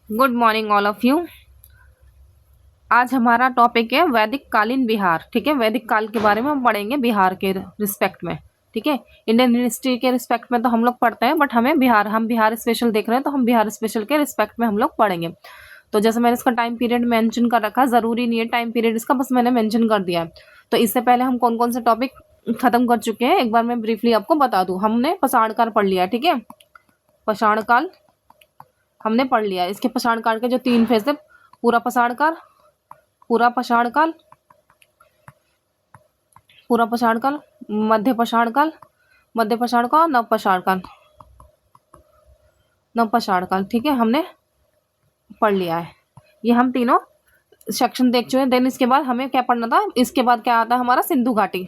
Good morning all of you. आज हमारा topic है वैदिक कालीन बिहार। ठीक है, वैदिक काल के बारे में हम पढ़ेंगे बिहार के रिस्पेक्ट में। ठीक है, इंडियन हिस्ट्री के रिस्पेक्ट में तो हम लोग पढ़ते हैं, बट हम बिहार स्पेशल देख रहे हैं तो हम बिहार स्पेशल के रिस्पेक्ट में हम लोग पढ़ेंगे। तो जैसे मैंने इसका टाइम पीरियड मेंशन कर रखा है, ज़रूरी नहीं है टाइम पीरियड इसका, बस मैंने मेंशन कर दिया है। तो इससे पहले हम कौन कौन से टॉपिक खत्म कर चुके हैं एक बार मैं ब्रीफली आपको बता दूं। हमने पाषाण काल पढ़ लिया है। ठीक है, पाषाण काल हमने पढ़ लिया है। इसके पाषाण काल के जो 3 फेज थे, पूरा पाषाण काल, पूरा पाषाण काल, पूरा पाषाण काल, मध्य पाषाण काल, मध्य पाषाण काल, नव पाषाण काल, नव पाषाण काल। ठीक है, हमने पढ़ लिया है। ये हम तीनों सेक्शन देख चुके हैं। देन इसके बाद हमें क्या पढ़ना था, इसके बाद क्या आता है हमारा सिंधु घाटी।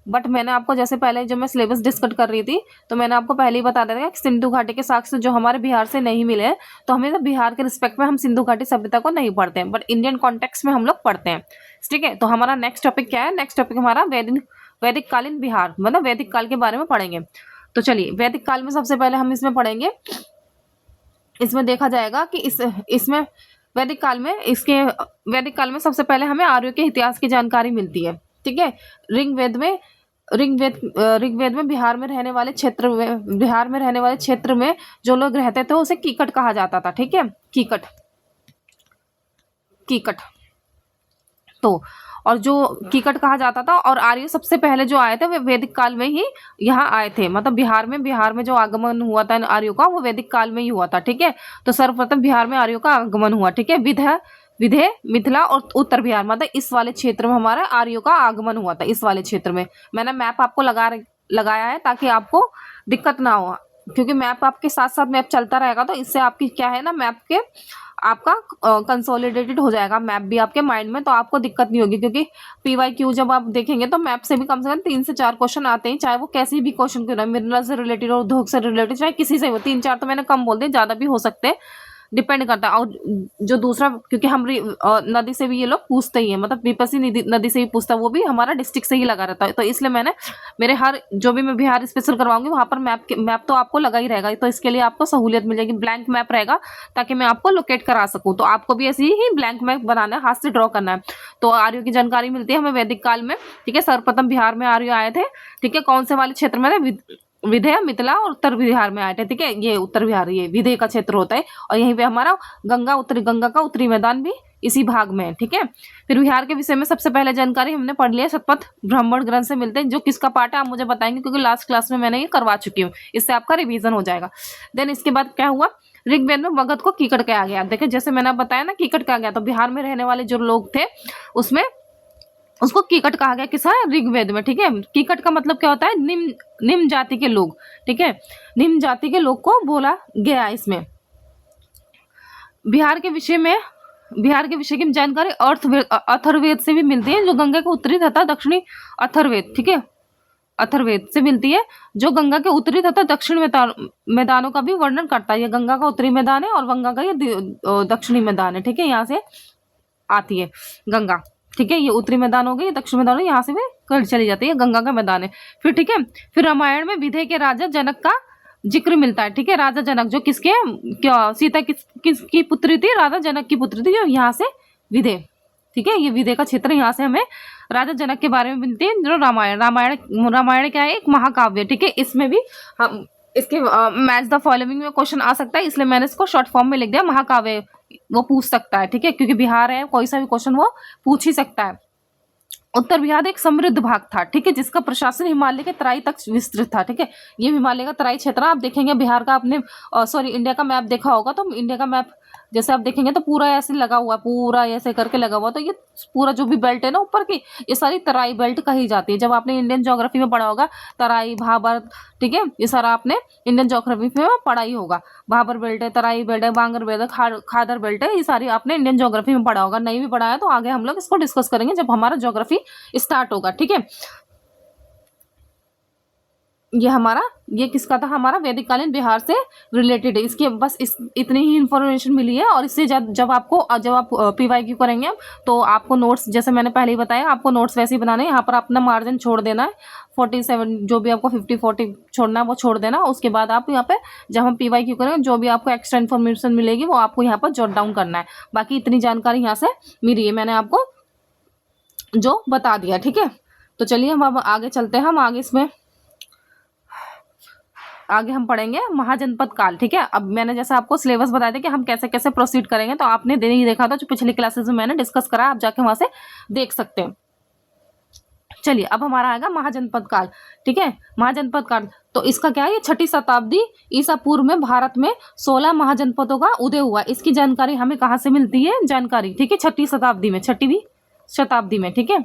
बट मैंने आपको जैसे पहले जब मैं सिलेबस डिस्कस कर रही थी तो मैंने आपको पहले ही बता दिया था कि सिंधु घाटी के साक्ष्य जो हमारे बिहार से नहीं मिले हैं, तो हमें तो बिहार के रिस्पेक्ट में हम सिंधु घाटी सभ्यता को नहीं पढ़ते हैं, बट इंडियन कॉन्टेक्स्ट में हम लोग पढ़ते हैं। ठीक है, तो हमारा नेक्स्ट टॉपिक क्या है? नेक्स्ट टॉपिक हमारा वैदिक कालीन बिहार, मतलब वैदिक काल के बारे में पढ़ेंगे। तो चलिए, वैदिक काल में सबसे पहले हम इसमें पढ़ेंगे, इसमें देखा जाएगा कि इसमें वैदिक काल में सबसे पहले हमें आर्यों के इतिहास की जानकारी मिलती है। ठीक है, ऋग्वेद में बिहार में रहने वाले क्षेत्र में जो लोग रहते थे उसे कीकट कहा जाता था। ठीक है, कीकट, कीकट। तो और जो कीकट कहा जाता था, और आर्य सबसे पहले जो आए थे वे वैदिक काल में ही यहाँ आए थे। मतलब बिहार में जो आगमन हुआ था आर्यों का, वो वैदिक काल में ही हुआ था। ठीक है, तो सर्वप्रथम बिहार में आर्यों का आगमन हुआ। ठीक है, विधे, मिथिला और उत्तर बिहार, मतलब इस वाले क्षेत्र में हमारा आर्यों का आगमन हुआ था। इस वाले क्षेत्र में मैंने मैप आपको लगाया है ताकि आपको दिक्कत ना हो, क्योंकि मैप आपके साथ साथ मैप चलता रहेगा, तो इससे आपकी क्या है ना, मैप के आपका कंसोलिडेटेड हो जाएगा मैप भी आपके माइंड में, तो आपको दिक्कत नहीं होगी। क्योंकि PYQ जब आप देखेंगे तो मैप से भी कम 3 से 4 क्वेश्चन आते हैं, चाहे वो कैसी भी क्वेश्चन क्यों ना, मिनरल से रिलेटेड और उद्योग से रिलेटेड, चाहे किसी से हो। 3-4 तो मैंने कम बोल दिए, ज़्यादा भी हो सकते हैं, डिपेंड करता है। और जो दूसरा, क्योंकि हम नदी से भी ये लोग पूछते ही हैं, मतलब विपसी नदी से भी पूछता है, वो भी हमारा डिस्ट्रिक्ट से ही लगा रहता है। तो इसलिए मैंने मेरे हर जो भी मैं बिहार स्पेशल करवाऊंगी वहाँ पर मैप तो आपको लगा ही रहेगा, तो इसके लिए आपको सहूलियत मिल जाएगी। ब्लैंक मैप रहेगा ताकि मैं आपको लोकेट करा सकूँ। तो आपको भी ऐसे ही ब्लैंक मैप बनाना है, हाथ से ड्रॉ करना है। तो आर्यों की जानकारी मिलती है हमें वैदिक काल में। ठीक है, सर्वप्रथम बिहार में आर्य आए थे। ठीक है, कौन से वाले क्षेत्र में थे? विधेय, मिथिला और उत्तर बिहार में आए थे। ठीक है, ये उत्तर बिहार, ये विधेय का क्षेत्र होता है, और यहीं पे हमारा गंगा का उत्तरी मैदान भी इसी भाग में है। ठीक है, फिर बिहार के विषय में सबसे पहले जानकारी हमने पढ़ लिया शतपथ ब्राह्मण ग्रंथ से मिलते हैं। जो किसका पार्ट है आप मुझे बताएंगे, क्योंकि लास्ट क्लास में मैंने ये करवा चुकी हूँ, इससे आपका रिवीजन हो जाएगा। देन इसके बाद क्या हुआ, ऋग्वेद में मगध को कीकट कहा गया। देखिए, जैसे मैंने बताया ना, कीकट कहा गया, तो बिहार में रहने वाले जो लोग थे उसमें उसको कीकट कहा गया। किस है? ऋग्वेद में। ठीक है, कीकट का मतलब क्या होता है? निम्न जाति के लोग। ठीक है, निम्न जाति के लोग को बोला गया इसमें। बिहार के विषय की जानकारी अथर्ववेद से भी मिलती है, जो गंगा के उत्तरी तथा दक्षिणी अथर्ववेद। ठीक है, अथर्ववेद से मिलती है, जो गंगा के उत्तरी तथा दक्षिण मैदानों का भी वर्णन करता है। ये गंगा का उत्तरी मैदान है और गंगा का ये दक्षिणी मैदान है। ठीक है, यहाँ से आती है गंगा। ठीक है, ये उत्तरी मैदान हो गई, दक्षिण मैदान, यहाँ से भी चली जाती है, गंगा का मैदान है। फिर ठीक है, फिर रामायण में विधेय के राजा जनक का जिक्र मिलता है। ठीक है, राजा जनक जो किसके, क्या सीता किसकी पुत्री थी? राजा जनक की पुत्री थी, जो यहाँ से विधेय। ठीक है, ये विधेय का क्षेत्र, यहाँ से हमें राजा जनक के बारे में मिलती है। जो रामायण क्या है? एक महाकाव्य। ठीक है, इसमें भी हम इसके मैच द फॉलोइंग में क्वेश्चन आ सकता है, इसलिए मैंने इसको शॉर्ट फॉर्म में लिख दिया महाकाव्य। वो पूछ सकता है। ठीक है, क्योंकि बिहार है, कोई सा भी क्वेश्चन वो पूछ ही सकता है। उत्तर बिहार एक समृद्ध भाग था। ठीक है, जिसका प्रशासन हिमालय के तराई तक विस्तृत था। ठीक है, ये हिमालय का तराई क्षेत्र आप देखेंगे बिहार का, आपने इंडिया का मैप देखा होगा, तो इंडिया का मैप जैसे आप देखेंगे तो पूरा ऐसे लगा हुआ, पूरा ऐसे करके लगा हुआ, तो ये पूरा जो भी बेल्ट है ना ऊपर की, ये सारी तराई बेल्ट कही जाती है। जब आपने इंडियन ज्योग्राफी में पढ़ा होगा, तराई, भाबर, ठीक है, ये सारा आपने इंडियन ज्योग्राफी में पढ़ा ही होगा। भाबर बेल्ट है, तराई बेल्ट है, बांगर बेल्ट है, खादर बेल्ट है, ये सारी आपने इंडियन ज्योग्राफी में पढ़ा होगा। नहीं भी पढ़ा है तो आगे हम लोग इसको डिस्कस करेंगे जब हमारा ज्योग्राफी स्टार्ट होगा। ठीक है, ये हमारा, ये किसका था, हमारा वैदिक कालीन बिहार से रिलेटेड है। इसके बस इस इतनी ही इन्फॉर्मेशन मिली है। और इससे जब आप पीवाईक्यू करेंगे तो आपको नोट्स, जैसे मैंने पहले ही बताया, आपको नोट्स वैसे ही बनाने हैं। यहाँ पर अपना मार्जिन छोड़ देना है 47, जो भी आपको 50-40 छोड़ना है वो छोड़ देना। उसके बाद आप यहाँ पे जब हम पीवाईक्यू करेंगे जो भी आपको एक्स्ट्रा इन्फॉर्मेशन मिलेगी वो आपको यहाँ पर जॉट डाउन करना है। बाकी इतनी जानकारी यहाँ से मिली है, मैंने आपको जो बता दिया, ठीक है। तो चलिए हम अब आगे चलते हैं। हम आगे इसमें आगे हम पढ़ेंगे महाजनपद काल, ठीक है। अब मैंने जैसे आपको सिलेबस बताया था कि हम कैसे कैसे प्रोसीड करेंगे, तो आपने नहीं देखा था जो पिछली क्लासेस में मैंने डिस्कस करा, आप जाके वहां से देख सकते हैं। चलिए अब हमारा आएगा महाजनपद काल, ठीक है। महाजनपद काल तो इसका क्या है, ये 6ठी शताब्दी ईसा पूर्व में भारत में 16 महाजनपदों का उदय हुआ। इसकी जानकारी हमें कहाँ से मिलती है, जानकारी, ठीक है, 6ठी शताब्दी में, 6वीं शताब्दी में, ठीक है।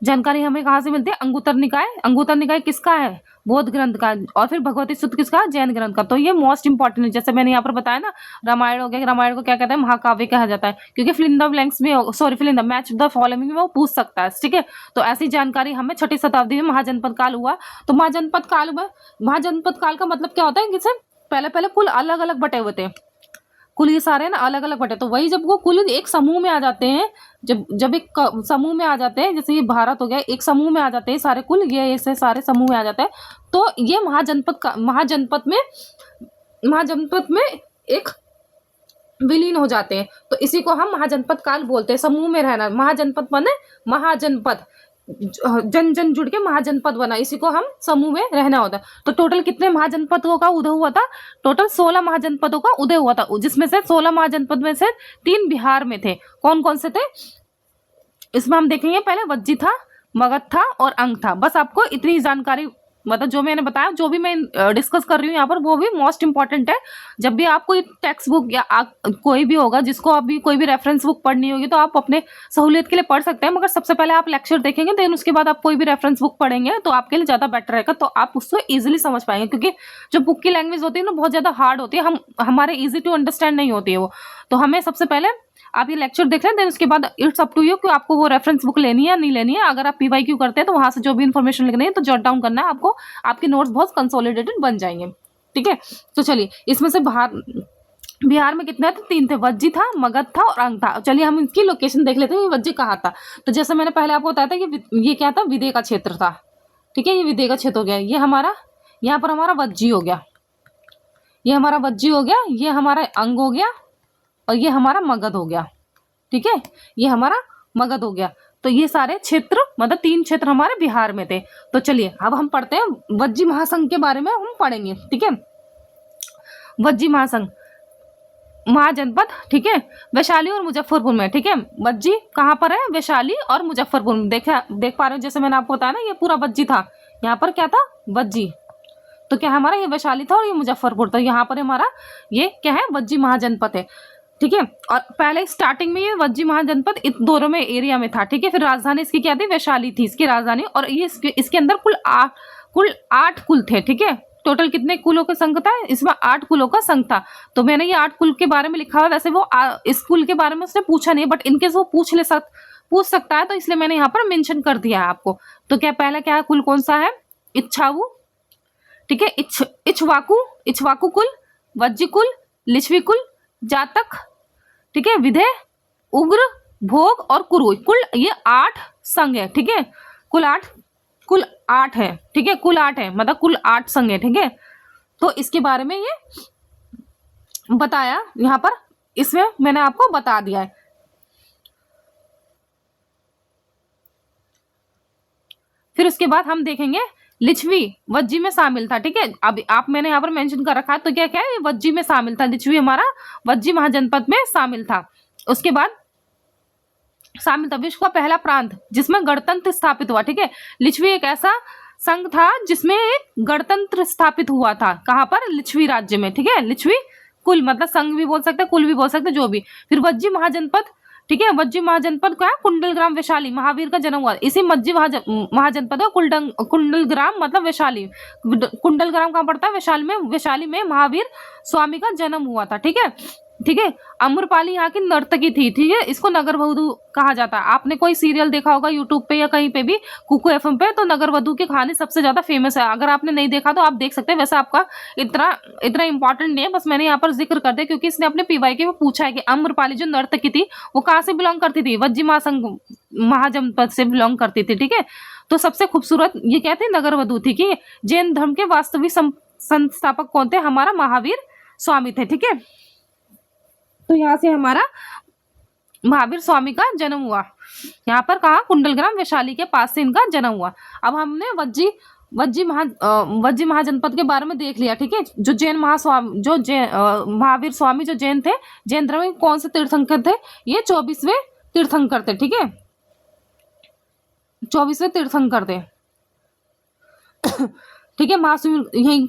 जानकारी हमें कहाँ से मिलती है, अंगुत्तर निकाय। अंगुत्तर निकाय किसका है, बौद्ध ग्रंथ का। और फिर भगवती सूत्र किसका, जैन ग्रंथ का। तो ये मोस्ट इंपॉर्टेंट है। जैसे मैंने यहाँ पर बताया ना, रामायण हो गया, रामायण को क्या कहते हैं, महाकाव्य कहा जाता है, क्योंकि फिल इन द ब्लैंक्स में, sorry, fill in the match the following में वो पूछ सकता है, ठीक है। तो ऐसी जानकारी हमें 6ठी शताब्दी में महाजनपद काल हुआ। तो महाजनपद काल में, महाजनपद काल का मतलब क्या होता है, किसे पहले पहले कुल अलग अलग बटे हुए थे, कुल ये सारे ना अलग अलग बटे। तो वही जब वो कुल एक समूह में आ जाते हैं, जब एक समूह में आ जाते हैं, जैसे ये भारत हो गया, एक समूह में आ जाते हैं सारे कुल, ये ऐसे सारे समूह में आ जाते हैं, तो ये महाजनपद में एक विलीन हो जाते हैं। तो इसी को हम महाजनपद काल बोलते हैं। समूह में रहना, महाजनपद बने, महाजनपद, जन जन जुड़ के महाजनपद बना, इसी को हम समूह में रहना होता है। तो टोटल कितने महाजनपदों का उदय हुआ था, टोटल 16 महाजनपदों का उदय हुआ था, जिसमें से 16 महाजनपद में से 3 बिहार में थे। कौन कौन से थे, इसमें हम देखेंगे। पहले वज्जी था, मगध था और अंग था। बस आपको इतनी जानकारी, मतलब जो मैंने बताया, जो भी मैं डिस्कस कर रही हूँ यहाँ पर, वो भी मोस्ट इंपॉर्टेंट है। जब भी आप कोई टेक्स्ट बुक या कोई भी होगा जिसको अभी कोई भी रेफरेंस बुक पढ़नी होगी, तो आप अपने सहूलियत के लिए पढ़ सकते हैं, मगर सबसे पहले आप लेक्चर देखेंगे, देन उसके बाद आप कोई भी रेफरेंस बुक पढ़ेंगे तो आपके लिए ज़्यादा बेटर रहेगा। तो आप उसको ईजिली समझ पाएंगे, क्योंकि जो बुक की लैंग्वेज होती है ना, बहुत ज़्यादा हार्ड होती है, हमारे ईजी टू अंडरस्टैंड नहीं होती है वो। तो हमें सबसे पहले आप ये लेक्चर देख लें, देन उसके बाद इट्स अप टू यू कि आपको वो रेफरेंस बुक लेनी है या नहीं लेनी है। अगर आप पीवाईक्यू करते हैं तो वहां से जो भी इन्फॉर्मेशन लिखनी है तो जॉट डाउन करना है आपको, आपके नोट्स बहुत कंसोलिडेटेड बन जाएंगे, ठीक है। तो चलिए, इसमें से बिहार में कितने थे, 3 थे, वज्जी था, मगध था और अंग था। चलिए हम इसकी लोकेशन देख लेते हैं, वज्जी कहाँ था। तो जैसे मैंने पहले आपको बताया था कि ये क्या था, विदय का क्षेत्र था, ठीक है। ये विदय का क्षेत्र हो गया, ये हमारा, यहाँ पर हमारा वज्जी हो गया, ये हमारा वज्जी हो गया, ये हमारा अंग हो गया और ये हमारा मगध हो गया, ठीक है। ये हमारा मगध हो गया। तो ये सारे क्षेत्र, मतलब 3 क्षेत्र हमारे बिहार में थे। तो चलिए अब हम पढ़ते हैं वज्जी महासंघ के बारे में, हम पढ़ेंगे, ठीक है। वज्जी महासंघ, महाजनपद, ठीक है, वैशाली और मुजफ्फरपुर में, ठीक है। वज्जी कहाँ पर है, वैशाली और मुजफ्फरपुर में। देख पा रहे हो, जैसे मैंने आपको बताया ना, ये पूरा वज्जी था, यहाँ पर क्या था, वज्जी। तो क्या हमारा ये वैशाली था और ये मुजफ्फरपुर था। यहाँ पर हमारा ये क्या है, वज्जी महाजनपद है, ठीक है। और पहले स्टार्टिंग में ये वज्जी महाजनपद दोनों में एरिया में था, ठीक है। फिर राजधानी इसकी क्या थी, वैशाली थी इसकी राजधानी। और ये इसके अंदर कुल 8 कुल थे, ठीक है। टोटल कितने कुलों का संघ था, इसमें 8 कुलों का संघ था। तो मैंने ये 8 कुल के बारे में लिखा हुआ, वैसे वो इस कुल के बारे में उसने पूछा नहीं, बट इनकेस वो पूछ सकता है, तो इसलिए मैंने यहाँ पर मेंशन कर दिया है आपको। तो क्या पहला क्या है, कुल कौन सा है, इच्छावु, ठीक है, इक्ष्वाकु कुल, वज्जी कुल, लिच्छवी कुल, जातक, ठीक है, विधेय, उग्र, भोग और कुरु। कुल ये 8 संघ है, ठीक है। कुल 8 है, ठीक है, कुल 8 है, मतलब कुल 8 संघ है, ठीक है। तो इसके बारे में ये बताया यहाँ पर, इसमें मैंने आपको बता दिया है। फिर उसके बाद हम देखेंगे लिच्छवी वज्जी में शामिल था, ठीक है। अब आप मैंने यहाँ पर मेंशन कर रखा है, तो क्या क्या है, ये वज्जी में शामिल था, लिच्छवी हमारा वज्जी महाजनपद में शामिल था। उसके बाद शामिल था विश्व का पहला प्रांत जिसमें गणतंत्र स्थापित हुआ, ठीक है। लिच्छवी एक ऐसा संघ था जिसमें एक गणतंत्र स्थापित हुआ था, कहाँ पर, लिच्छवी राज्य में, ठीक है। लिच्छवी कुल, मतलब संघ भी बोल सकते, कुल भी बोल सकते, जो भी। फिर वज्जी महाजनपद, ठीक है, वज्जी महाजनपद का कुंडलग्राम वैशाली, महावीर का जन्म हुआ, इसी वज्जी महाजनपद का कुंडलग्राम मतलब वैशाली, कुंडलग्राम कहाँ पड़ता है, वैशाली में महावीर स्वामी का जन्म हुआ था, ठीक है। ठीक है। अम्रपाली यहाँ की नर्तकी थी, ठीक है, इसको नगर वधू कहा जाता है। आपने कोई सीरियल देखा होगा यूट्यूब पे या कहीं पे भी, कुकू एफएम पे, तो नगर वधू की कहानी सबसे ज्यादा फेमस है। अगर आपने नहीं देखा तो आप देख सकते हैं। वैसे आपका इतना इतना इंपॉर्टेंट नहीं है, बस मैंने यहाँ पर जिक्र कर दिया क्योंकि इसने अपने पीवाईक्यू में पूछा है कि अम्रपाली जो नर्तकी थी वो कहाँ से बिलोंग करती थी, वज्जी महाजनपद से बिलोंग करती थी, ठीक है। तो सबसे खूबसूरत ये क्या थी, नगर वधू थी। कि जैन धर्म के वास्तविक संस्थापक कौन थे, हमारा महावीर स्वामी थे, ठीक है। तो यहाँ से हमारा महावीर स्वामी का जन्म हुआ। यहाँ पर कहा, कुंडलग्राम वैशाली के पास से इनका जन्म हुआ। अब हमने वज्जी महाजनपद के बारे में देख लिया, ठीक है। जो जैन महास्वामी जो महावीर स्वामी जो जैन थे, जैन धर्म में कौन से तीर्थंकर थे, ये 24वें तीर्थंकर थे, ठीक है, 24वें तीर्थंकर थे, ठीक है। महाशिव यहीं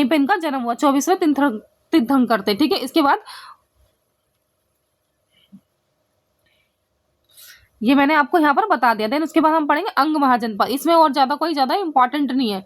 पे इनका जन्म हुआ, 24वें तीर्थंकर थे, ठीक है। इसके बाद ये मैंने आपको यहाँ पर बता दिया। देन उसके बाद हम पढ़ेंगे अंग महाजनपद। इसमें और ज्यादा इंपॉर्टेंट नहीं है।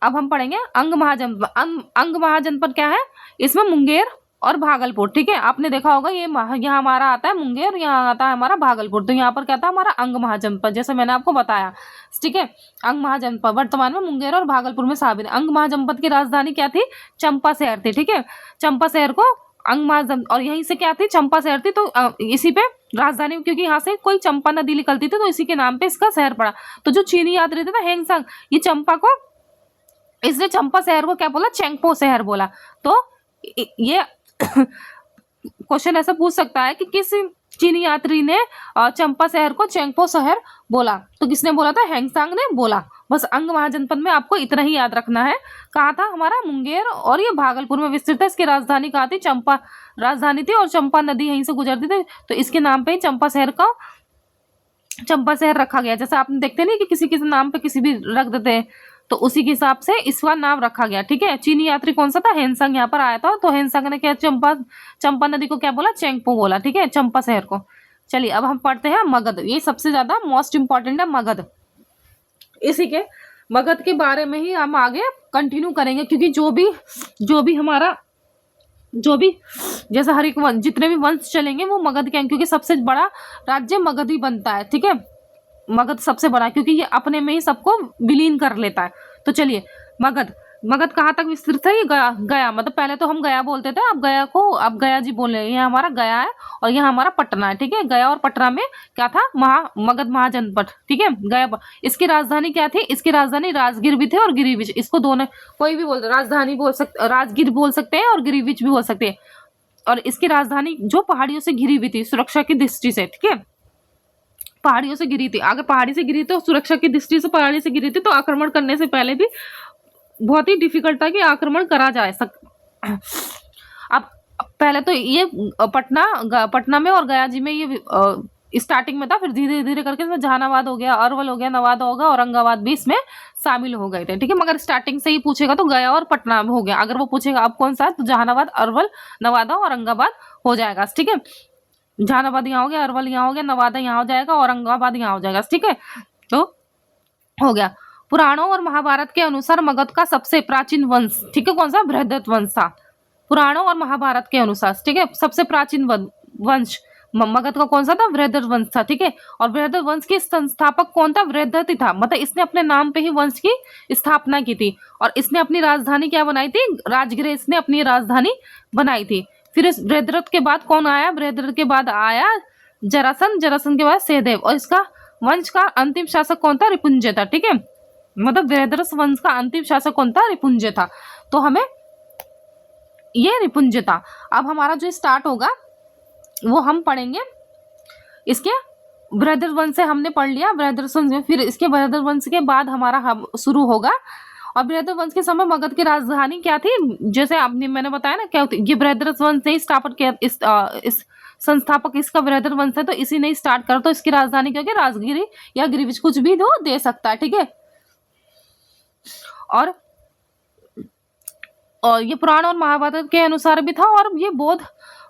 अब हम पढ़ेंगे अंग महाजनपद। अंग महाजनपद क्या है, इसमें मुंगेर और भागलपुर, ठीक है। आपने देखा होगा ये यहाँ हमारा आता है मुंगेर, यहाँ आता है हमारा भागलपुर। तो यहाँ पर क्या था, हमारा अंग महाजनपद, जैसे मैंने आपको बताया, ठीक है। अंग महाजनपद वर्तमान में मुंगेर और भागलपुर में शामिल है। अंग महाजनपद की राजधानी क्या थी, चंपा शहर थी, ठीक है। चंपा शहर को अंग महाजनपद, और यहीं से क्या थी, चंपा शहर थी। तो इसी पे राजधानी, क्योंकि यहाँ से कोई चंपा नदी निकलती थी तो इसी के नाम पे इसका शहर पड़ा। तो जो चीनी यात्री थे ना, हेंगसंग, ये चंपा को, इसने चंपा शहर को क्या बोला, चेंगपो शहर बोला। तो ये क्वेश्चन ऐसा पूछ सकता है कि किस चीनी यात्री ने चंपा शहर को चेंगपो शहर बोला, तो किसने बोला था, हेंगसांग ने बोला। बस अंग महाजनपद में आपको इतना ही याद रखना है। कहा था, हमारा मुंगेर और ये भागलपुर में विस्तृत है। इसकी राजधानी कहाँ थी, चंपा राजधानी थी, और चंपा नदी यहीं से गुजरती थी, तो इसके नाम पे ही चंपा शहर रखा गया। जैसे आपने देखते नहीं कि किसी किसी नाम पे किसी भी रख देते हैं, तो उसी के हिसाब से इसका नाम रखा गया, ठीक है। चीनी यात्री कौन सा था, हेनसंग यहाँ पर आया था, तो हेनसंग ने क्या चंपा नदी को क्या बोला, चेंगपो बोला, ठीक है, चंपा शहर को। चलिए अब हम पढ़ते हैं मगध। ये सबसे ज्यादा मोस्ट इंपॉर्टेंट है मगध। इसी के मगध के बारे में ही हम आगे कंटिन्यू करेंगे, क्योंकि जो भी जैसे हर एक वंश, जितने भी वंश चलेंगे वो मगध के हैं, क्योंकि सबसे बड़ा राज्य मगध ही बनता है, ठीक है। मगध सबसे बड़ा, क्योंकि ये अपने में ही सबको विलीन कर लेता है। तो चलिए, मगध कहाँ तक विस्तृत है, ये गया मतलब पहले तो हम गया बोलते थे, अब गया जी बोल रहे हैं। ये हमारा गया है और यहाँ हमारा पटना है, ठीक है। गया और पटना में क्या था, मगध महाजनपद, ठीक है। गया, इसकी राजधानी क्या थी, इसकी राजधानी राजगीर भी थे और गिरिविच, इसको दोनों कोई भी बोलते, राजधानी बोल सकते, राजगीर बोल सकते हैं और गिरिविच भी बोल सकते हैं। और इसकी राजधानी जो पहाड़ियों से घिरी हुई थी सुरक्षा की दृष्टि से, ठीक है, पहाड़ियों से गिरी थी। अगर पहाड़ी से गिरी तो सुरक्षा की दृष्टि से पहाड़ी से गिरी थी, तो आक्रमण करने से पहले भी बहुत ही डिफिकल्ट था कि आक्रमण करा जाए अब पहले तो ये पटना में और गया जी में ये स्टार्टिंग में था, फिर धीरे धीरे करके इसमें जहानाबाद हो गया, अरवल हो गया, नवादा हो गया, औरंगाबाद भी इसमें शामिल हो गए थे, ठीक है। मगर स्टार्टिंग से ही पूछेगा तो गया और पटना हो गया। अगर वो पूछेगा अब कौन सा है, तो जहानाबाद, अरवल, नवादा, औरंगाबाद हो जाएगा, ठीक है। जहानाबाद यहाँ हो गया, अरवल यहाँ हो गया, नवादा यहाँ हो जाएगा, औरंगाबाद यहाँ हो जाएगा, ठीक है। तो हो गया। पुराणों और महाभारत के अनुसार मगध का सबसे प्राचीन वंश, ठीक है, कौन सा, बृहद्रथ वंश था। पुराणों और महाभारत के अनुसार, ठीक है, सबसे प्राचीन वंश मगध का कौन सा था, बृहद्रथ वंश था, ठीक है। और बृहद्रथ वंश के संस्थापक कौन था, बृहद्रथ ही था। मतलब इसने अपने नाम पे ही वंश की स्थापना की थी, और इसने अपनी राजधानी क्या बनाई थी, राजगृह इसने अपनी राजधानी बनाई थी। फिर इस बृहद्रथ के बाद कौन आया, बृहद्रथ के बाद आया जरासंध के बाद सहदेव, और इसका वंश का अंतिम शासक कौन था, रिपुंजय था, ठीक है। मतलब बृहद्रथ वंश का अंतिम शासक कौन था, रिपुंजय था। तो हमें ये रिपुंजय था। अब हमारा जो स्टार्ट होगा वो हम पढ़ेंगे इसके बृहद्रथ वंश से, हमने पढ़ लिया बृहद्रथ वंश, फिर इसके बृहद्रथ वंश के बाद हमारा शुरू होगा। और बृहद्रथ वंश के समय मगध की राजधानी क्या थी, जैसे आपने मैंने बताया ना क्या होती, ये बृहद्रथ वंश ने स्थापित किया, इस संस्थापक इसका बृहद्रथ वंश है, तो इसी ने स्टार्ट कर, तो इसकी राजधानी क्या, राजगिरी या गिरिविच, कुछ भी दे सकता है, ठीक है। और ये पुराण और महाभारत के अनुसार भी था, और ये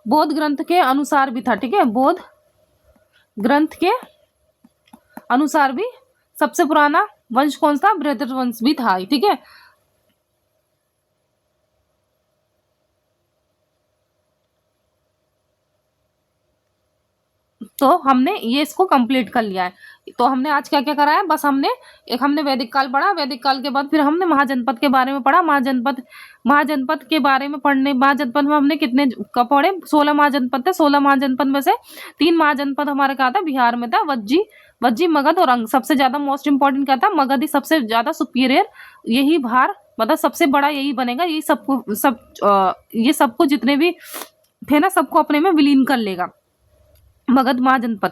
बौद्ध ग्रंथ के अनुसार भी था, ठीक है। बौद्ध ग्रंथ के अनुसार भी सबसे पुराना वंश कौन सा, बृहद्रथ वंश भी था, ठीक है। तो हमने ये इसको कंप्लीट कर लिया है। तो हमने आज क्या क्या करा है, बस हमने वैदिक काल पढ़ा, वैदिक काल के बाद फिर हमने महाजनपद के बारे में पढ़ा। महाजनपद के बारे में पढ़ने, महाजनपद में हमने कितने कब पढ़े, 16 महाजनपद थे। 16 महाजनपद में से 3 महाजनपद हमारे कहा था, बिहार में था, वज्जी, मगध और अंग। सबसे ज्यादा मोस्ट इंपॉर्टेंट क्या था, मगध ही सबसे ज्यादा सुपीरियर, यही भार मतलब सबसे बड़ा यही बनेगा, यही ये सबको जितने भी थे ना सबको अपने में विलीन कर लेगा, मगध महाजनपद।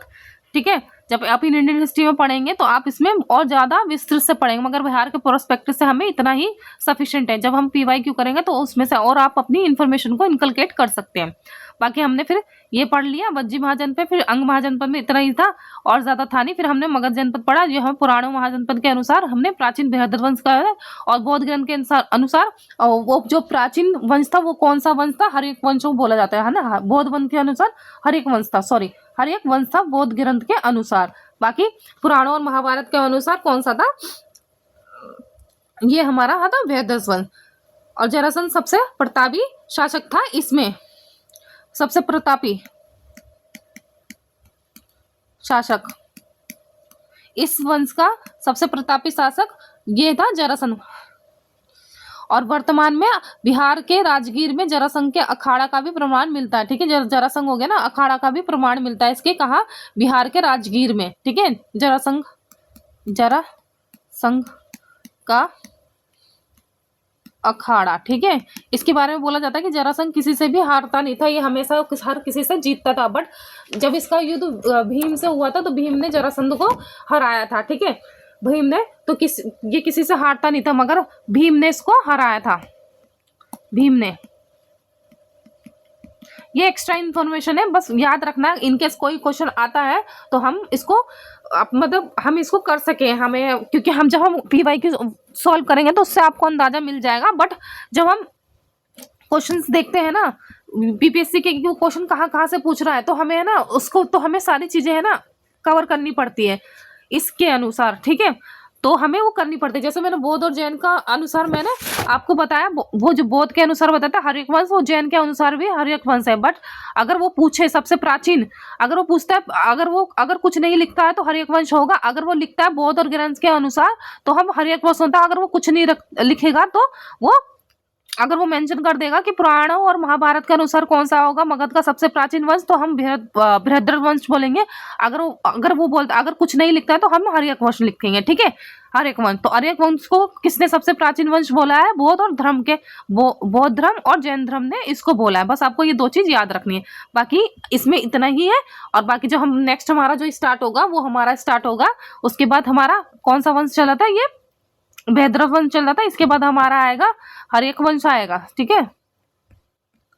ठीक है, जब आप इन इंडियन हिस्ट्री में पढ़ेंगे तो आप इसमें और ज्यादा विस्तृत से पढ़ेंगे, मगर बिहार के प्रोस्पेक्टिव से हमें इतना ही सफिशिएंट है। जब हम PYQ करेंगे तो उसमें से और आप अपनी इन्फॉर्मेशन को इनकलकेट कर सकते हैं। बाकी हमने फिर ये पढ़ लिया वज्जी महाजनपद, फिर अंग महाजनपद में इतना ही था और ज्यादा था नहीं। फिर हमने मगध जनपद पढ़ा, जो हम पुराणों महाजनपद के अनुसार हमने प्राचीन बृहद्रथ वंश का है, और बौद्ध ग्रंथ के अनुसार वो जो प्राचीन वंश था वो कौन सा वंश था, हर एक वंश को बोला जाता है ना, बौद्ध वंश के अनुसार हर एक वंश था, सॉरी हर एक वंश था बौद्ध ग्रंथ के अनुसार। बाकी पुराणों और महाभारत के अनुसार कौन सा था, ये हमारा था बृहद्रथ वंश। और जरासंध सबसे प्रतापी शासक था, इसमें सबसे प्रतापी शासक, इस वंश का सबसे प्रतापी शासक ये था जरासंध। और वर्तमान में बिहार के राजगीर में जरासंध के अखाड़ा का भी प्रमाण मिलता है। ठीक है, जरासंध हो गया ना, अखाड़ा का भी प्रमाण मिलता है इसके, कहा बिहार के राजगीर में। ठीक है, जरासंध का अखाड़ा। ठीक है, इसके बारे में बोला जाता है कि जरासंध किसी से भी हारता नहीं था, ये हमेशा हर किसी से जीतता था। बट जब इसका युद्ध भीम से हुआ था तो भीम ने जरासंध को हराया था। ठीक है, भीम ने तो ये किसी से हारता नहीं था, मगर भीम ने इसको हराया था। भीम ने, ये एक्स्ट्रा इन्फॉर्मेशन है, बस याद रखना, इनकेस कोई क्वेश्चन आता है तो हम इसको मतलब हम इसको कर सके, हमें, क्योंकि हम जब हम PYQ सॉल्व करेंगे तो उससे आपको अंदाजा मिल जाएगा। बट जब हम क्वेश्चंस देखते हैं ना PPSC के क्वेश्चन कहाँ से पूछ रहा है, तो हमें है ना उसको, तो हमें सारी चीजें है ना कवर करनी पड़ती है इसके अनुसार। ठीक है, तो हमें वो करनी पड़ती है। जैसे मैंने बौद्ध और जैन का अनुसार मैंने आपको बताया, वो जो बौद्ध के अनुसार बताता है हर्यक वंश, वो जैन के अनुसार भी हर्यक वंश है। बट अगर वो पूछे सबसे प्राचीन, अगर वो पूछता है, अगर कुछ नहीं लिखता है तो हर्यक वंश होगा, अगर वो लिखता है बौद्ध और ग्रंथ के अनुसार तो हम हर्यक वंश होता है। अगर वो कुछ नहीं लिखेगा तो वो, अगर वो मेंशन कर देगा कि पुराणों और महाभारत के अनुसार कौन सा होगा मगध का सबसे प्राचीन वंश, तो हम बृहद्रथ वंश बोलेंगे। अगर वो बोलता, अगर कुछ नहीं लिखता है तो हम हर्यक वंश लिखेंगे। ठीक है, हर्यक वंश, तो हर्यक वंश को किसने सबसे प्राचीन वंश बोला है, बौद्ध और धर्म के, बौद्ध धर्म और जैन धर्म ने इसको बोला है। बस आपको ये 2 चीज याद रखनी है, बाकी इसमें इतना ही है। और बाकी जो हम नेक्स्ट हमारा जो स्टार्ट होगा वो हमारा स्टार्ट होगा, उसके बाद हमारा कौन सा वंश चला था, ये बृहद्रथ वंश चल रहा था, इसके बाद हमारा आएगा हर्यक वंश आएगा। ठीक है,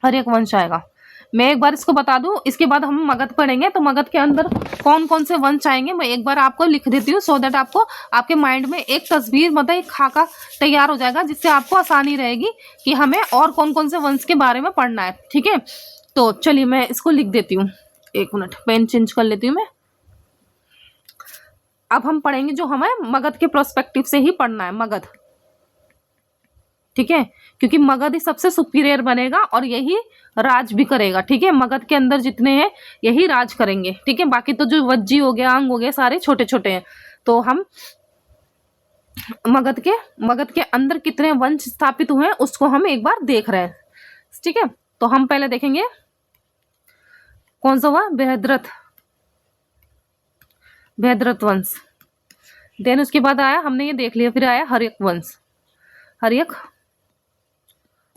हर्यक वंश आएगा। मैं एक बार इसको बता दूं, इसके बाद हम मगध पढ़ेंगे, तो मगध के अंदर कौन कौन से वंश आएंगे मैं एक बार आपको लिख देती हूँ, सो दैट आपको आपके माइंड में एक तस्वीर, मतलब एक खाका तैयार हो जाएगा, जिससे आपको आसानी रहेगी कि हमें और कौन कौन से वंश के बारे में पढ़ना है। ठीक है, तो चलिए मैं इसको लिख देती हूँ, 1 मिनट पेन चेंज कर लेती हूँ मैं। अब हम पढ़ेंगे जो हमें मगध के प्रोस्पेक्टिव से ही पढ़ना है, मगध। ठीक है, क्योंकि मगध ही सबसे सुपीरियर बनेगा और यही राज भी करेगा। ठीक है, मगध के अंदर जितने हैं यही राज करेंगे। ठीक है, बाकी तो जो वज्जी हो गया, अंग हो गया, सारे छोटे छोटे हैं। तो हम मगध के अंदर कितने वंश स्थापित हुए हैं उसको हम एक बार देख रहे हैं। ठीक है, तो हम पहले देखेंगे कौन सा हुआ, बृहद्रथ वंश। देन उसके बाद आया, हमने ये देख लिया, फिर आया हर्यक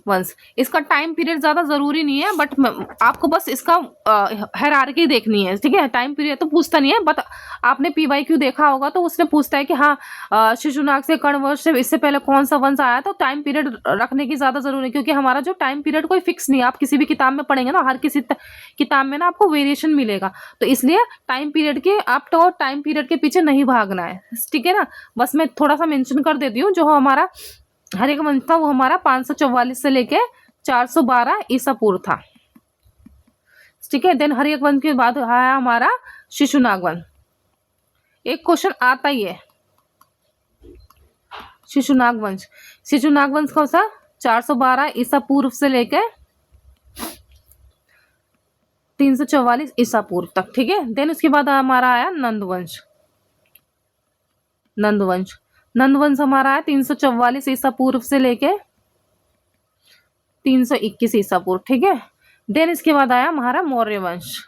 वंश। इसका टाइम पीरियड ज्यादा जरूरी नहीं है, बट आपको बस इसका हायरार्की देखनी है। ठीक है, टाइम पीरियड तो पूछता नहीं है, बट आपने PYQ देखा होगा तो उसने पूछता है कि हाँ शिशुनाग से कर्ण वंश से इससे पहले कौन सा वंश आया, तो टाइम पीरियड रखने की ज्यादा जरूरी है, क्योंकि हमारा जो टाइम पीरियड कोई फिक्स नहीं है। आप किसी भी किताब में पढ़ेंगे ना, हर किसी किताब में ना आपको वेरिएशन मिलेगा, तो इसलिए टाइम पीरियड के आप तो टाइम पीरियड के पीछे नहीं भागना है। ठीक है ना, बस मैं थोड़ा सा मेंशन कर देती हूँ। जो हमारा हर्यक वंश था वो हमारा 544 से लेके 412 ईसा पूर्व था। ठीक है, देन हर्यक वंश के बाद आया हमारा शिशुनाग वंश। एक क्वेश्चन आता ही है, शिशुनाग वंश कौन सा, 412 ईसा पूर्व से लेके 344 ईसा पूर्व तक, ठीक है। देन उसके बाद हमारा आया नंदवंश। नंदवंश नंदवंश हमारा है 344 ईसा पूर्व से लेके 321 ईसा पूर्व, ठीक है। देन इसके बाद आया हमारा मौर्य वंश।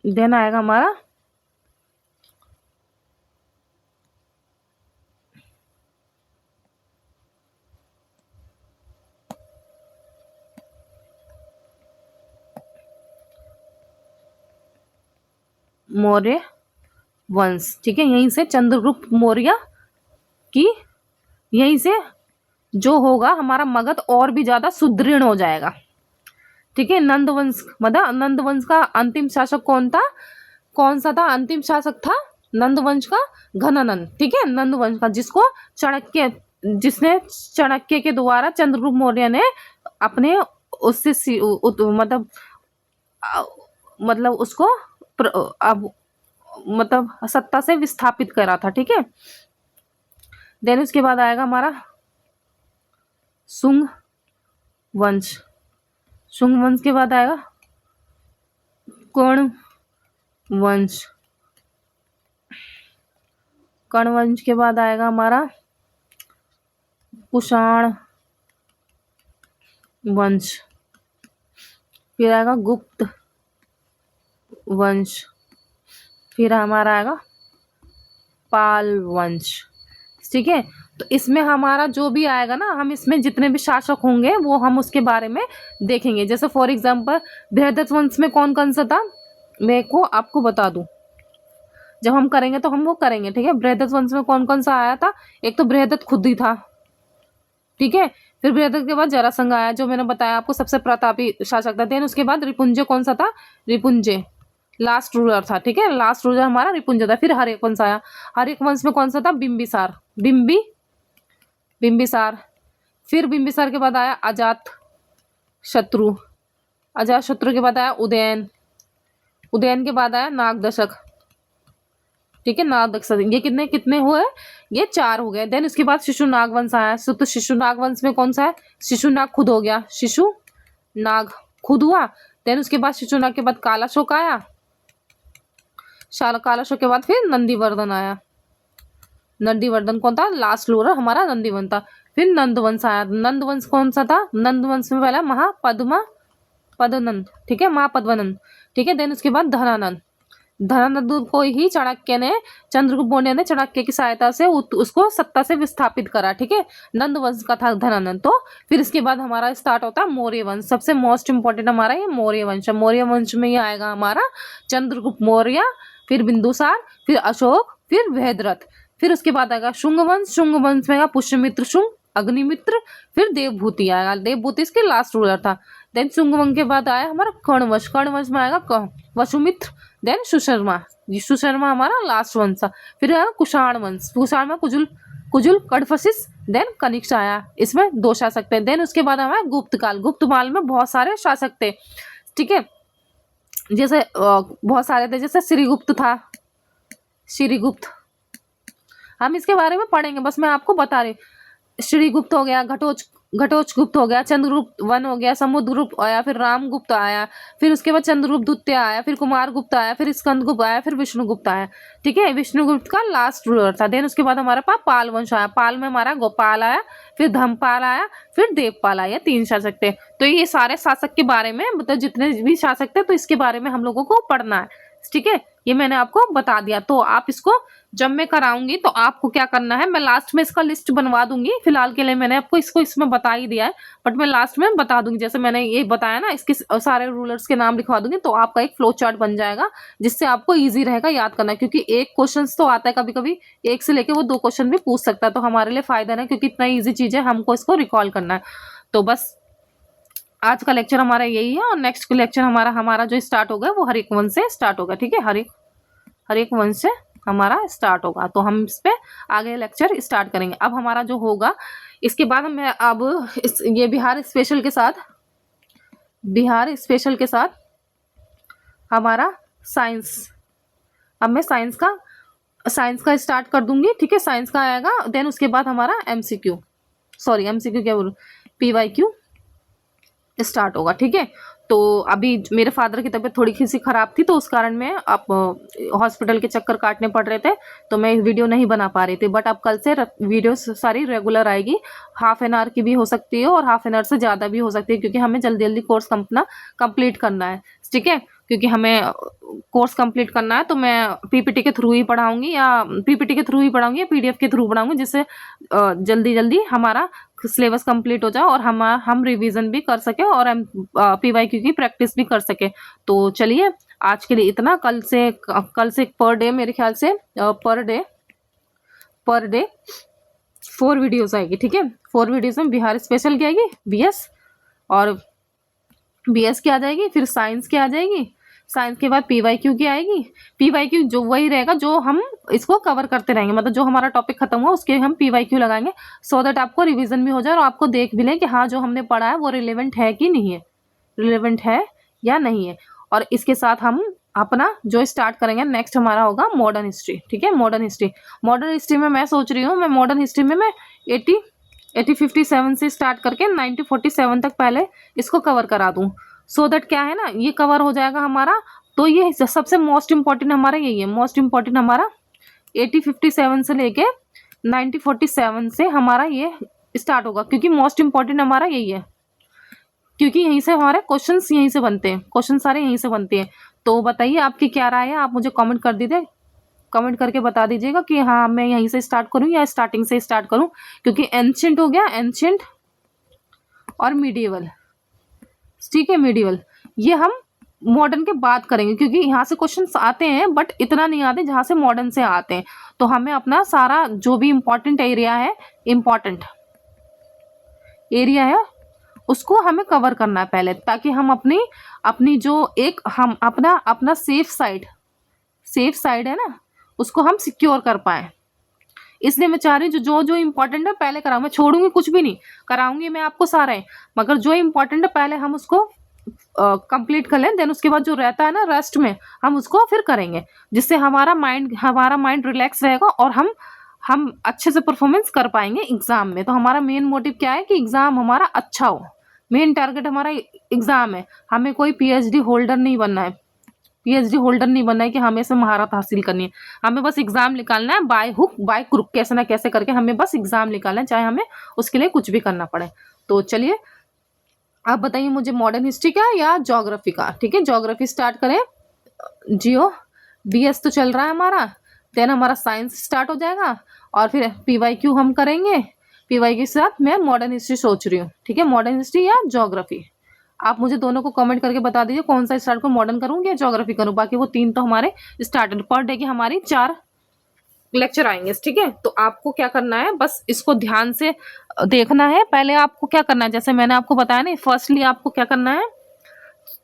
देन आएगा हमारा मौर्य वंश, ठीक है। यहीं से चंद्रगुप्त मौर्य की, यहीं से जो होगा हमारा मगध और भी ज्यादा सुदृढ़ हो जाएगा, ठीक है। नंदवंश मतलब नंदवंश का अंतिम शासक कौन था, कौन सा था अंतिम शासक था नंदवंश का, घनानंद, ठीक है। नंदवंश का जिसको चाणक्य, जिसने चाणक्य के द्वारा चंद्रगुप्त मौर्य ने अपने उससे मतलब उसको अब मतलब सत्ता से विस्थापित करा था, ठीक है। देन उसके बाद आएगा हमारा शुंग वंश। शुंग वंश के बाद आएगा कर्ण वंश। कर्ण वंश के बाद आएगा हमारा कुषाण वंश। फिर आएगा गुप्त वंश। फिर हमारा आएगा पाल वंश, ठीक है। तो इसमें हमारा जो भी आएगा ना, हम इसमें जितने भी शासक होंगे वो हम उसके बारे में देखेंगे। जैसे फॉर एग्जांपल बृहदत्त वंश में कौन कौन सा था, मैं को आपको बता दूं, जब हम करेंगे तो हम वो करेंगे, ठीक है। बृहदत्त वंश में कौन कौन सा आया था, एक तो बृहदत्त खुद ही था, ठीक है। फिर बृहदत्त के बाद जरासंध आया, जो मैंने बताया आपको सबसे प्रतापी शासक था। देन उसके बाद रिपुंजय कौन सा था, रिपुंजय लास्ट रूलर था, ठीक है। लास्ट रूलर हमारा रिपुंजय था। फिर हर्यक वंश आया, हर्यक वंश में कौन सा था, बिंबिसार, बिंबिसार। फिर बिंबिसार के बाद आया अजात शत्रु, अजात शत्रु के बाद आया उदयन, उदयन के बाद आया नागदशक, ठीक है। नागदशक, ये कितने कितने हुए, ये 4 हो गए। देन उसके बाद शिशुनाग वंश आया। तो शिशुनाग वंश में कौन सा है, शिशुनाग खुद हो गया, शिशुनाग खुद हुआ। देन उसके बाद शिशुनाग के बाद कालाशोक आया, कालाशोक के बाद फिर नंदीवर्धन आया। नंदीवर्धन कौन था, लास्ट रूलर हमारा नंदीवर्धन था। फिर नंदवंश आया। नंदवंश कौन सा था, नंदवंश में पहला पद्मनंद, ठीक है, महापद्मनंद, ठीक है। देन उसके बाद धनानंद, धनानंद को ही चाणक्य ने, चंद्रगुप्त मौर्य ने चाणक्य की सहायता से उसको सत्ता से विस्थापित करा, ठीक है। नंदवंश का था धनानंद। तो फिर इसके बाद हमारा स्टार्ट होता है मौर्य वंश। सबसे मोस्ट इंपॉर्टेंट हमारा ये मौर्य वंश है। मौर्य वंश में ये आएगा हमारा चंद्रगुप्त मौर्य, फिर बिंदुसार, फिर अशोक, फिर बृहद्रथ। फिर उसके बाद आएगा शुंग वंश। शुंग वंश में आएगा पुष्यमित्र शुंग, अग्निमित्र, फिर देवभूति आएगा। देवभूति इसके लास्ट रूलर था। देन शुंग वंश के बाद आया हमारा कर्ण वंश। कर्ण वंश में आएगा वसुमित्र, देन सुशर्मा, सुशर्मा हमारा लास्ट वंश था। फिर आया कुषाण वंश। कुषाण में कुजुल कडफसिस, देन कनिष्क आया। इसमें 2 शासक थे। देन उसके बाद हमारा गुप्त काल। गुप्त काल में बहुत सारे शासक थे, ठीक है। जैसे बहुत सारे थे, जैसे श्रीगुप्त था, श्रीगुप्त, हम इसके बारे में पढ़ेंगे, बस मैं आपको बता रही। श्रीगुप्त हो गया, घटोत्कच हो गया, चंद्रगुप्त वन हो गया, समुद्रगुप्त आया, फिर रामगुप्त आया, फिर उसके बाद चंद्रगुप्त द्वितीय आया, फिर कुमारगुप्त आया, फिर स्कंदगुप्त आया, फिर विष्णुगुप्त आया, ठीक है। विष्णुगुप्त का लास्ट रूलर था। देन उसके बाद हमारे पास पाल वंश आया। पाल में हमारा गोपाल आया, फिर धर्मपाल आया, फिर देवपाल आया। 3 शासक थे। तो ये सारे शासक के बारे में, मतलब जितने भी शासक थे, तो इसके बारे में हम लोगों को पढ़ना है, ठीक है। ये मैंने आपको बता दिया। तो आप इसको जब मैं कराऊंगी तो आपको क्या करना है, मैं लास्ट में इसका लिस्ट बनवा दूंगी। फिलहाल के लिए मैंने आपको इसको इसमें बता ही दिया है, बट मैं लास्ट में बता दूंगी। जैसे मैंने ये बताया ना, इसके सारे रूलर्स के नाम लिखवा दूंगी, तो आपका एक फ्लो चार्ट बन जाएगा, जिससे आपको इजी रहेगा याद करना। क्योंकि एक क्वेश्चन तो आता है कभी कभी, 1 से लेके वो 2 क्वेश्चन भी पूछ सकता है, तो हमारे लिए फायदा है, क्योंकि इतना ईजी चीज है, हमको इसको रिकॉल करना है। तो बस आज का लेक्चर हमारा यही है, और नेक्स्ट लेक्चर हमारा जो स्टार्ट होगा वो हर्यक वंश से स्टार्ट होगा, ठीक है। हर्यक वंश से हमारा स्टार्ट होगा, तो हम इस पे आगे लेक्चर स्टार्ट करेंगे। अब हमारा जो होगा, इसके बाद मैं अब ये बिहार स्पेशल के साथ हमारा साइंस, अब मैं साइंस का स्टार्ट कर दूंगी, ठीक है। साइंस का आएगा, देन उसके बाद हमारा MCQ, सॉरी एमसीक्यू क्या बोलूं, पीवाईक्यू स्टार्ट होगा। ठीक है, तो अभी मेरे फादर की तबीयत थोड़ी सी खराब थी, तो उस कारण में अब हॉस्पिटल के चक्कर काटने पड़ रहे थे, तो मैं वीडियो नहीं बना पा रही थी। बट अब कल से वीडियो सारी रेगुलर आएगी। हाफ एन आवर की भी हो सकती है और हाफ एन आवर से ज़्यादा भी हो सकती है, क्योंकि हमें जल्दी जल्दी कोर्स अपना कंप्लीट करना है। ठीक है, क्योंकि हमें कोर्स कंप्लीट करना है, तो मैं पीपीटी के थ्रू ही पढ़ाऊंगी, या पीपीटी के थ्रू ही पढ़ाऊंगी या पीडीएफ के थ्रू पढ़ाऊंगी, जिससे जल्दी जल्दी हमारा सिलेबस कंप्लीट हो जाए और हम रिवीजन भी कर सके और हम पीवाईक्यू की प्रैक्टिस भी कर सके। तो चलिए आज के लिए इतना। कल से पर डे मेरे ख्याल से पर डे 4 वीडियोस आएगी। ठीक है, 4 वीडियोस में बिहार स्पेशल की आएगी, बीएस, और बीएस की आ जाएगी, फिर साइंस की आ जाएगी, साइंस के बाद पीवाईक्यू की आएगी। पीवाईक्यू जो वही रहेगा जो हम इसको कवर करते रहेंगे, मतलब जो हमारा टॉपिक खत्म हुआ उसके हम पीवाईक्यू लगाएंगे, सो दैट आपको रिवीजन भी हो जाए और आपको देख भी लें कि हाँ जो हमने पढ़ा है वो रिलेवेंट है कि नहीं है, रिलेवेंट है या नहीं है। और इसके साथ हम अपना जो स्टार्ट करेंगे नेक्स्ट हमारा होगा मॉडर्न हिस्ट्री। ठीक है, मॉडर्न हिस्ट्री में मैं सोच रही हूँ, मैं मॉडर्न हिस्ट्री में मैं 1857 से स्टार्ट करके 1947 तक पहले इसको कवर करा दूं, सो दैट क्या है ना, ये कवर हो जाएगा हमारा। तो ये सबसे मोस्ट इम्पॉर्टेंट हमारा यही है, मोस्ट इम्पॉर्टेंट हमारा 1857 से लेके 1947 से हमारा ये स्टार्ट होगा, क्योंकि मोस्ट इम्पॉर्टेंट हमारा यही है, क्योंकि यहीं से हमारे क्वेश्चंस यहीं से बनते हैं, क्वेश्चन सारे यहीं से बनते हैं। तो बताइए आपकी क्या राय है, आप मुझे कमेंट कर दीजिए, कमेंट करके बता दीजिएगा कि हाँ मैं यहीं से स्टार्ट करूं या स्टार्टिंग से स्टार्ट करूं, क्योंकि एंशिएंट हो गया, एंशिएंट और मीडिएवल। ठीक है, मीडिएवल ये हम मॉडर्न के बाद करेंगे, क्योंकि यहाँ से क्वेश्चंस आते हैं बट इतना नहीं आते जहाँ से मॉडर्न से आते हैं। तो हमें अपना सारा जो भी इम्पोर्टेंट एरिया है उसको हमें कवर करना है पहले, ताकि हम अपनी जो एक हम अपना सेफ साइड है ना, उसको हम सिक्योर कर पाए। इसलिए मैं चाह रही हूँ जो जो इम्पोर्टेंट है पहले कराऊँ, मैं छोड़ूंगी कुछ भी नहीं, कराऊंगी मैं आपको सारा है, मगर जो इम्पोर्टेंट है पहले हम उसको कंप्लीट कर लें, देन उसके बाद जो रहता है ना रेस्ट में हम उसको फिर करेंगे, जिससे हमारा माइंड रिलैक्स रहेगा और हम अच्छे से परफॉर्मेंस कर पाएंगे एग्जाम में। तो हमारा मेन मोटिव क्या है कि एग्जाम हमारा अच्छा हो, मेन टारगेट हमारा एग्जाम है। हमें कोई पीएचडी होल्डर नहीं बनना है, कि हमें से महारत हासिल करनी है, हमें बस एग्जाम निकालना है, बाय हुक बाय क्रुक, कैसे ना कैसे करके हमें बस एग्जाम निकालना है, चाहे हमें उसके लिए कुछ भी करना पड़े। तो चलिए आप बताइए मुझे मॉडर्न हिस्ट्री का या ज्योग्राफी का। ठीक है, ज्योग्राफी स्टार्ट करें, जियो बीएस तो चल रहा है हमारा, देन हमारा साइंस स्टार्ट हो जाएगा और फिर पीवाईक्यू हम करेंगे। पीवाईक्यू के साथ मैं मॉडर्न हिस्ट्री सोच रही हूँ। ठीक है, मॉडर्न हिस्ट्री या ज्योग्राफी, आप मुझे दोनों को कमेंट करके बता दीजिए कौन सा स्टार्ट करूँ, मॉडर्न करूँ या ज्योग्राफी करूँ। बाकी वो 3 तो हमारे स्टार्टेड, पर डे की हमारी 4 लेक्चर आएंगे। ठीक है, तो आपको क्या करना है, बस इसको ध्यान से देखना है। पहले आपको क्या करना है, जैसे मैंने आपको बताया ना, फर्स्टली आपको क्या करना है,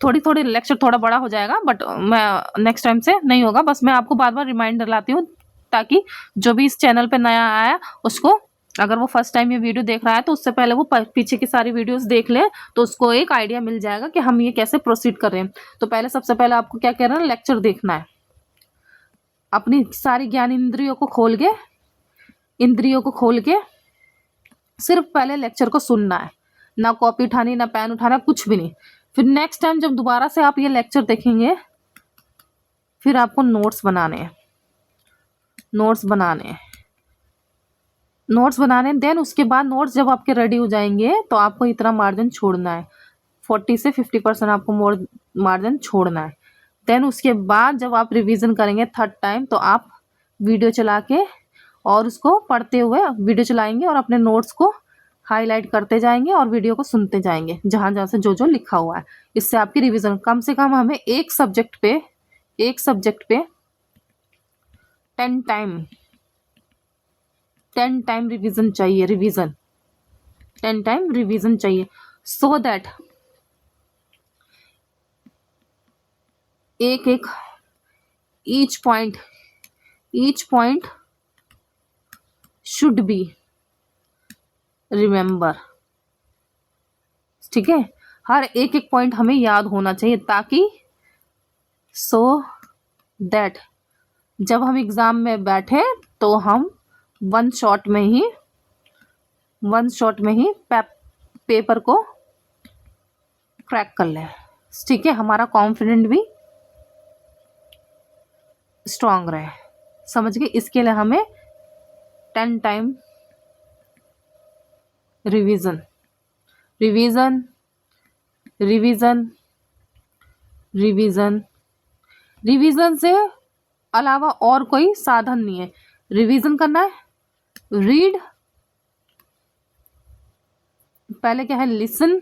थोड़ी लेक्चर थोड़ा बड़ा हो जाएगा बट मैं नेक्स्ट टाइम से नहीं होगा, बस मैं आपको बार बार रिमाइंडर लाती हूँ, ताकि जो भी इस चैनल पे नया आया उसको, अगर वो फर्स्ट टाइम ये वीडियो देख रहा है तो उससे पहले वो पीछे की सारी वीडियोस देख ले, तो उसको एक आइडिया मिल जाएगा कि हम ये कैसे प्रोसीड कर रहे हैं। तो पहले सबसे पहले आपको क्या कह रहे हैं, लेक्चर देखना है, अपनी सारी ज्ञान इंद्रियों को खोल के सिर्फ पहले लेक्चर को सुनना है, ना कॉपी उठानी, ना पेन उठाना, कुछ भी नहीं। फिर नेक्स्ट टाइम जब दोबारा से आप ये लेक्चर देखेंगे, फिर आपको नोट्स बनाने देन उसके बाद नोट्स जब आपके रेडी हो जाएंगे तो आपको इतना मार्जिन छोड़ना है, 40 से 50% आपको मोर मार्जिन छोड़ना है। देन उसके बाद जब आप रिवीजन करेंगे 3rd टाइम, तो आप वीडियो चला के और उसको पढ़ते हुए वीडियो चलाएंगे और अपने नोट्स को हाईलाइट करते जाएंगे और वीडियो को सुनते जाएंगे, जहाँ जहाँ से जो जो लिखा हुआ है। इससे आपकी रिवीजन कम से कम हमें एक सब्जेक्ट पे 10 टाइम रिवीजन चाहिए, so that each point should be remember. ठीक है, हर एक पॉइंट हमें याद होना चाहिए, ताकि सो दैट जब हम एग्जाम में बैठे तो हम 1 शॉट में ही वन शॉट में ही पेपर को क्रैक कर लें। ठीक है, हमारा कॉन्फिडेंट भी स्ट्रांग रहे। समझ गए? इसके लिए हमें 10 time revision revision revision revision revision से अलावा और कोई साधन नहीं है। रिवीजन करना है, रीड, पहले क्या है, लिसन,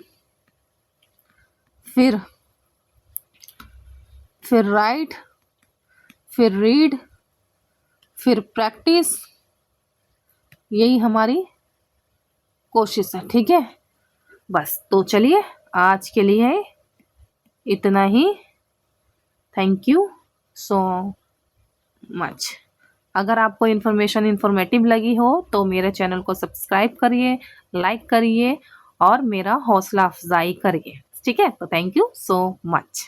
फिर राइट, फिर रीड, फिर प्रैक्टिस। यही हमारी कोशिश है। ठीक है, बस तो चलिए आज के लिए इतना ही। Thank you so much. अगर आपको इन्फॉर्मेशन इन्फॉर्मेटिव लगी हो तो मेरे चैनल को सब्सक्राइब करिए, लाइक करिए और मेरा हौसला अफजाई करिए। ठीक है, तो थैंक यू सो मच।